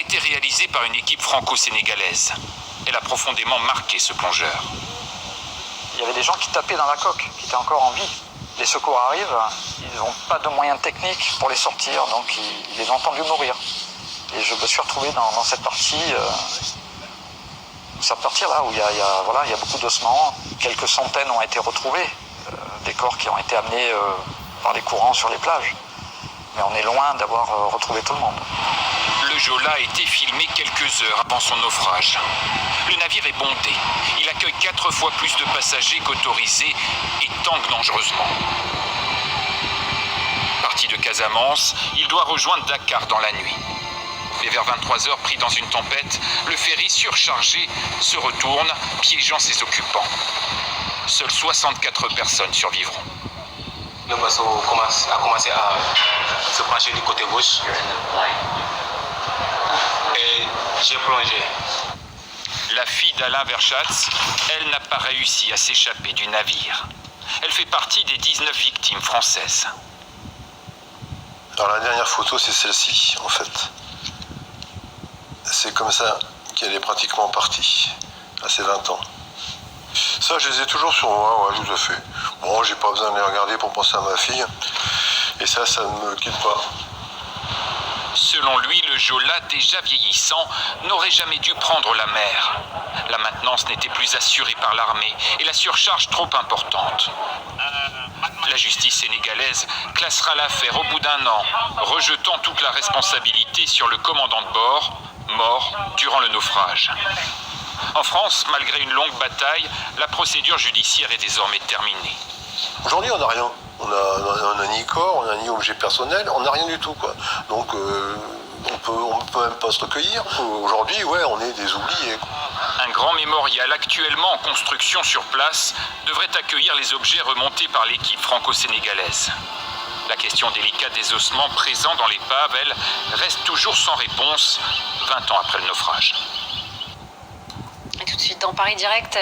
été réalisée par une équipe franco-sénégalaise. Elle a profondément marqué ce plongeur. Il y avait des gens qui tapaient dans la coque, qui étaient encore en vie. Les secours arrivent, ils n'ont pas de moyens techniques pour les sortir, donc ils les ont entendus mourir. Et je me suis retrouvé dans cette partie, là où il y a beaucoup d'ossements. Quelques centaines ont été retrouvés, des corps qui ont été amenés par les courants sur les plages. Mais on est loin d'avoir retrouvé tout le monde. Le Jola a été filmé quelques heures avant son naufrage. Le navire est bondé. Il accueille 4 fois plus de passagers qu'autorisé et tangue dangereusement. Parti de Casamance, il doit rejoindre Dakar dans la nuit. Mais vers 23h, pris dans une tempête, le ferry surchargé se retourne, piégeant ses occupants. Seules 64 personnes survivront. Le bateau a commencé à se pencher du côté gauche et j'ai plongé. La fille d'Alain Verschatz, elle n'a pas réussi à s'échapper du navire. Elle fait partie des 19 victimes françaises. Alors la dernière photo, c'est celle-ci, en fait. C'est comme ça qu'elle est pratiquement partie, à ses 20 ans. Ça, je les ai toujours sur moi, ouais, tout à fait. Bon, j'ai pas besoin de les regarder pour penser à ma fille. Et ça ne me quitte pas. Selon lui, le Jola, déjà vieillissant, n'aurait jamais dû prendre la mer. La maintenance n'était plus assurée par l'armée et la surcharge trop importante. La justice sénégalaise classera l'affaire au bout d'1 an, rejetant toute la responsabilité sur le commandant de bord, mort durant le naufrage. En France, malgré une longue bataille, la procédure judiciaire est désormais terminée. Aujourd'hui, on n'a rien. On n'a ni corps, on n'a ni objet personnel, on n'a rien du tout, quoi. Donc, on peut même pas se recueillir. Aujourd'hui, ouais, on est des oubliés, quoi. Un grand mémorial actuellement en construction sur place devrait accueillir les objets remontés par l'équipe franco-sénégalaise. La question délicate des ossements présents dans l'épave, elle, reste toujours sans réponse 20 ans après le naufrage. Et tout de suite dans Paris Direct,